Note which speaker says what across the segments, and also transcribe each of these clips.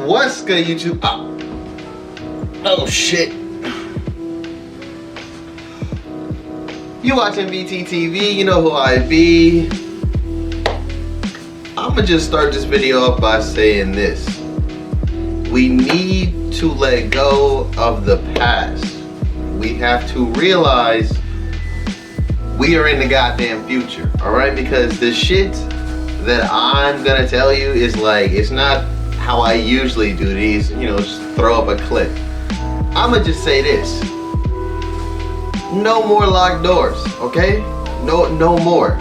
Speaker 1: What's good, YouTube? Oh shit. You watching VTTV, you know who I be. I'ma just start this video off by saying this. We need to let go of the past. We have to realize we are in the goddamn future, alright? Because the shit that I'm gonna tell you is like, it's not how I usually do these, you know, just throw up a clip. I'ma just say this. No more locked doors, okay? No more.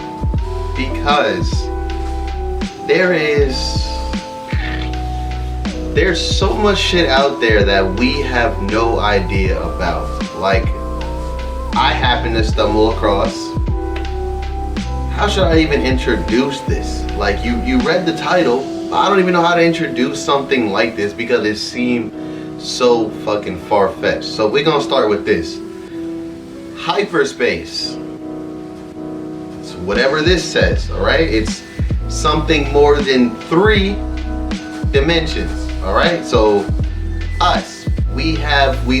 Speaker 1: Because there's so much shit out there that we have no idea about. Like, I happen to stumble across, how should I even introduce this? Like, you read the title, I don't even know how to introduce something like this because it seemed so fucking far-fetched. So we're gonna start with this. Hyperspace. So whatever this says, alright? It's something more than 3 dimensions, alright? So us, we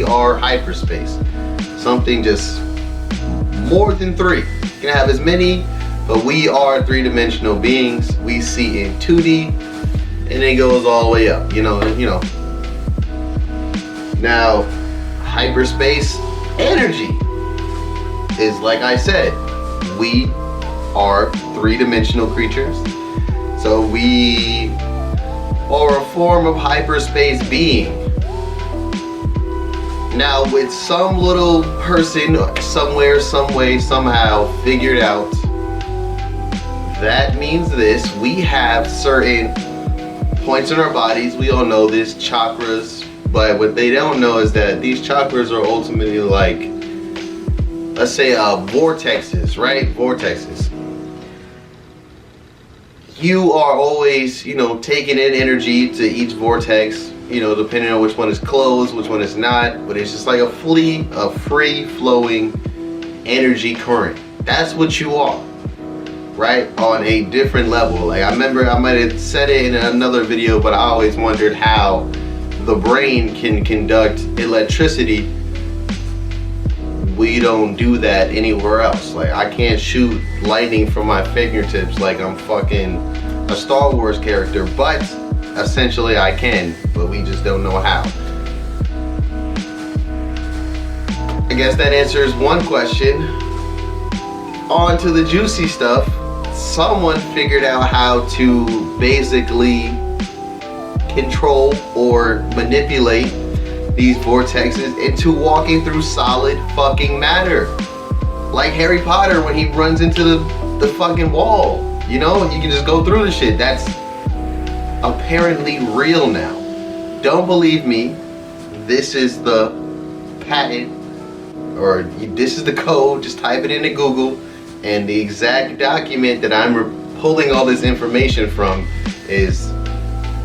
Speaker 1: are hyperspace. Something just more than 3. You can have as many, but we are 3-dimensional beings. We see in 2D and it goes all the way up, you know. Now, hyperspace energy is, like I said, we are 3-dimensional creatures. So we are a form of hyperspace being. Now, with some little person somewhere, some way, somehow figured out, that means this: we have certain points in our bodies. We all know this, chakras. But what they don't know is that these chakras are ultimately like, let's say, vortexes, right? Vortexes. You are always, you know, taking in energy to each vortex, you know, depending on which one is closed, which one is not. But it's just like a free-flowing energy current. That's what you are, right? On a different level. Like, I remember I might have said it in another video, but I always wondered how the brain can conduct electricity. We don't do that anywhere else. Like, I can't shoot lightning from my fingertips like I'm fucking a Star Wars character, but essentially I can, but we just don't know how. I guess that answers one question. On to the juicy stuff. Someone figured out how to basically control or manipulate these vortexes into walking through solid fucking matter. Like Harry Potter when he runs into the fucking wall. You know, you can just go through the shit. That's apparently real now. Don't believe me? This is the patent, or this is the code. Just type it into Google, and the exact document that I'm pulling all this information from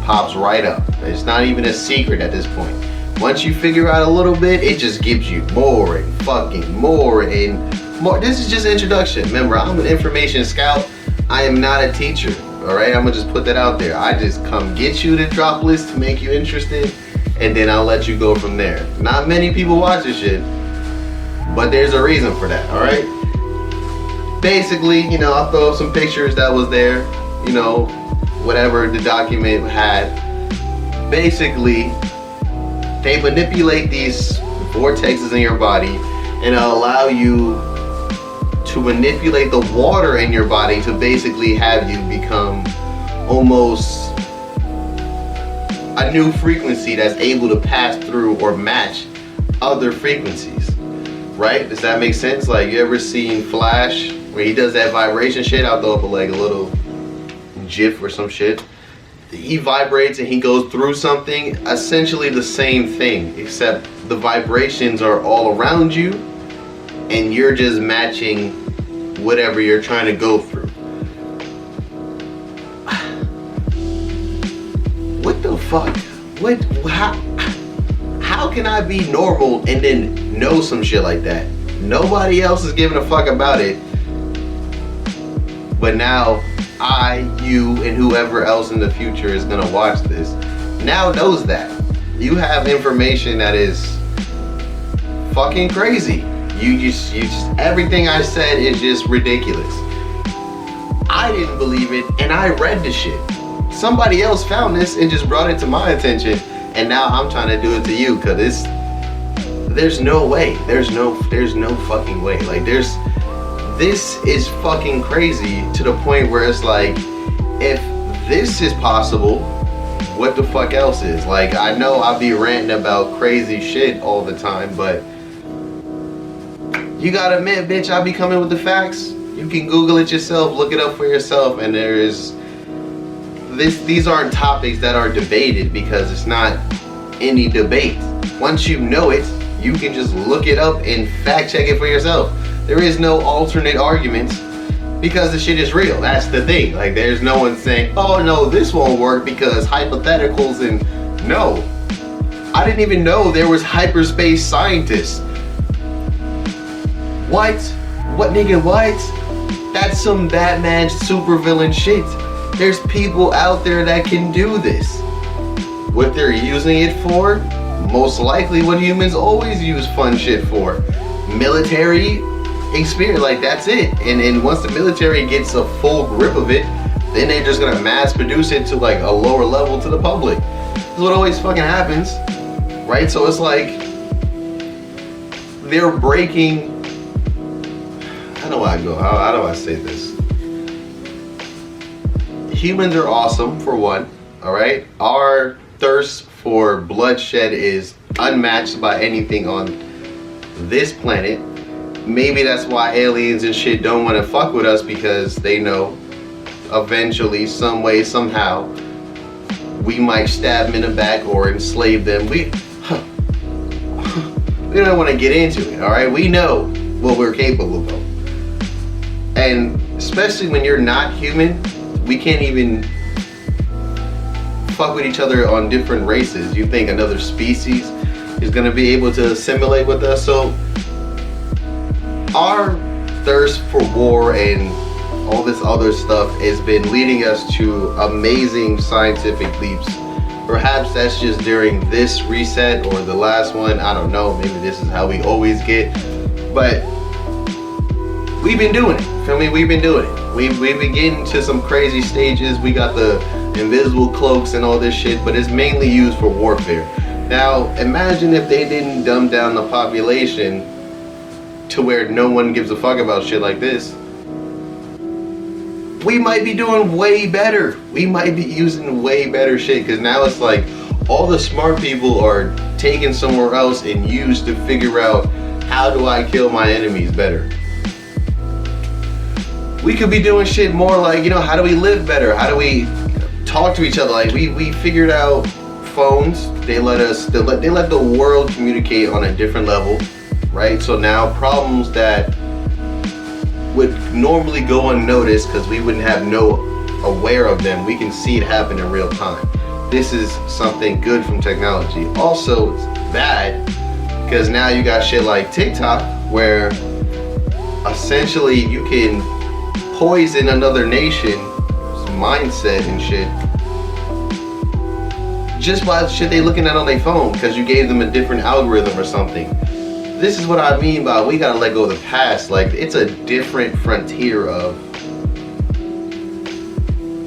Speaker 1: pops right up. It's not even a secret at this point. Once you figure out a little bit, it just gives you more and fucking more and more. This is just introduction. Remember, I'm an information scout. I am not a teacher, all right? I'm gonna just put that out there. I just come get you the drop list to make you interested, and then I'll let you go from there. Not many people watch this shit, but there's a reason for that, all right? Basically, you know, I'll throw up some pictures that was there, you know, whatever the document had. Basically, they manipulate these vortexes in your body and allow you to manipulate the water in your body to basically have you become almost a new frequency that's able to pass through or match other frequencies, right? Does that make sense? Like, you ever seen Flash where he does that vibration shit? I'll throw up like a little GIF or some shit. He vibrates and he goes through something, essentially the same thing, except the vibrations are all around you and you're just matching whatever you're trying to go through. What the fuck? How can I be normal and then know some shit like that? Nobody else is giving a fuck about it, but now I, you, and whoever else in the future is gonna watch this now knows that. You have information that is fucking crazy. You just everything I said is just ridiculous. I didn't believe it, and I read the shit. Somebody else found this and just brought it to my attention, and now I'm trying to do it to you, cause there's no way. There's no fucking way. Like this is fucking crazy to the point where it's like, if this is possible, what the fuck else is? Like, I know I'll be ranting about crazy shit all the time, but you gotta admit, bitch, I'll be coming with the facts. You can Google it yourself, look it up for yourself, and these aren't topics that are debated because it's not any debate. Once you know it, you can just look it up and fact check it for yourself. There is no alternate arguments because the shit is real. That's the thing. Like, there's no one saying, oh no, this won't work because hypotheticals, and no. I didn't even know there was hyperspace scientists. What? What, nigga, what? That's some Batman supervillain shit. There's people out there that can do this. What they're using it for? Most likely what humans always use fun shit for. Military experience, like that's it. And once the military gets a full grip of it, then they're just gonna mass produce it to like a lower level to the public. This is what always fucking happens, right? So it's like they're breaking. How do I go? How do I say this? Humans are awesome, for one, all right? Our thirst for bloodshed is unmatched by anything on this planet. Maybe that's why aliens and shit don't want to fuck with us, because they know eventually, some way, somehow, we might stab them in the back or enslave them. We don't want to get into it, all right? We know what we're capable of. And especially when you're not human, we can't even fuck with each other on different races. You think another species is gonna be able to assimilate with us? So our thirst for war and all this other stuff has been leading us to amazing scientific leaps. Perhaps that's just during this reset or the last one, I don't know, maybe this is how we always get, but we've been doing it. Feel me? We've been doing it. We've been getting to some crazy stages. We got the invisible cloaks and all this shit, but it's mainly used for warfare. Now, imagine if they didn't dumb down the population to where no one gives a fuck about shit like this. We might be doing way better. We might be using way better shit, because now it's like all the smart people are taken somewhere else and used to figure out, how do I kill my enemies better? We could be doing shit more like, you know, how do we live better? How do we talk to each other? Like we figured out phones. They let the world communicate on a different level, right? So now problems that would normally go unnoticed because we wouldn't have no aware of them, we can see it happen in real time. This is something good from technology. Also, it's bad because now you got shit like TikTok, where essentially you can poison another nation's mindset and shit just by the shit they looking at on their phone because you gave them a different algorithm or something. This is what I mean by we gotta let go of the past. Like, it's a different frontier of,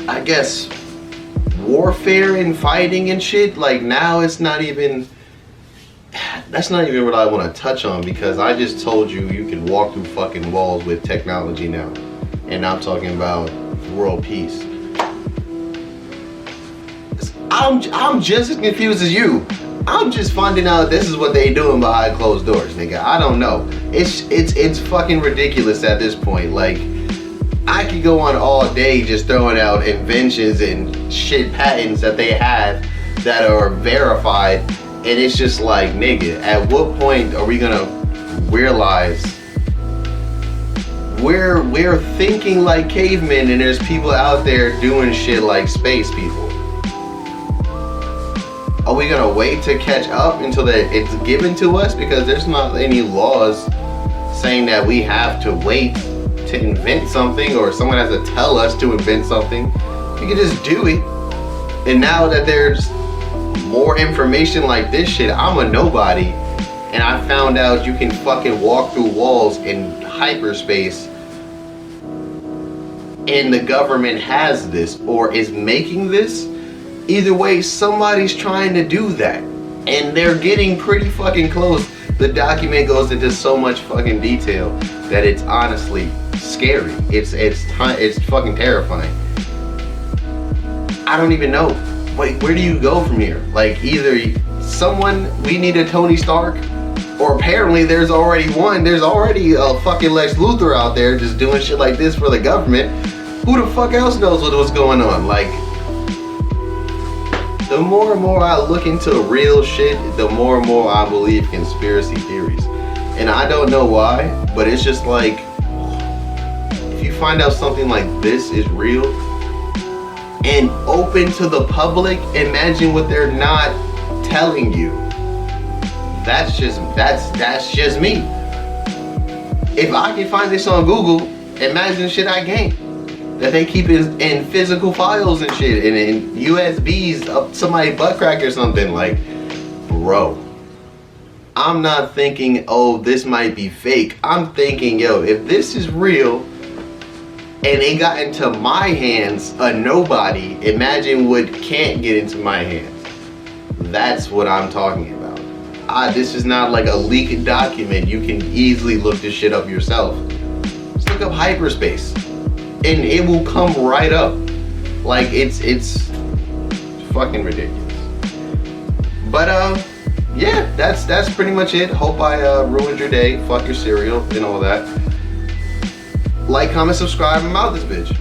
Speaker 1: I guess, warfare and fighting and shit. Like, now it's not even, that's not even what I want to touch on, because I just told you you can walk through fucking walls with technology now. And I'm talking about world peace. I'm just as confused as you. I'm just finding out this is what they doing behind closed doors, nigga. I don't know. It's fucking ridiculous at this point. Like, I could go on all day just throwing out inventions and shit patents that they have that are verified, and it's just like, nigga, at what point are we gonna realize we're thinking like cavemen and there's people out there doing shit like space people? Are we gonna wait to catch up until that it's given to us? Because there's not any laws saying that we have to wait to invent something, or someone has to tell us to invent something. We can just do it. And now that there's more information like this shit. I'm a nobody, and I found out you can fucking walk through walls in hyperspace, and the government has this or is making this. Either way, somebody's trying to do that, and they're getting pretty fucking close. The document goes into so much fucking detail that it's honestly scary. It's fucking terrifying. I don't even know. Wait, where do you go from here? Like, either we need a Tony Stark, or apparently there's already one. There's already a fucking Lex Luthor out there just doing shit like this for the government. Who the fuck else knows what's going on? Like, the more and more I look into real shit, the more and more I believe conspiracy theories. And I don't know why, but it's just like, if you find out something like this is real and open to the public, imagine what they're not telling you. That's just me. If I can find this on Google, imagine the shit I gain. That they keep in physical files and shit, and in USBs up somebody's butt crack or something. Like, bro, I'm not thinking, oh, this might be fake. I'm thinking, yo, if this is real and it got into my hands, a nobody, imagine what can't get into my hands. That's what I'm talking about. This is not like a leaked document. You can easily look this shit up yourself. Just look up hyperspace, and it will come right up. Like, it's fucking ridiculous. But yeah, that's pretty much it. Hope I ruined your day. Fuck your cereal and all that. Like, comment, subscribe, I'm out this bitch.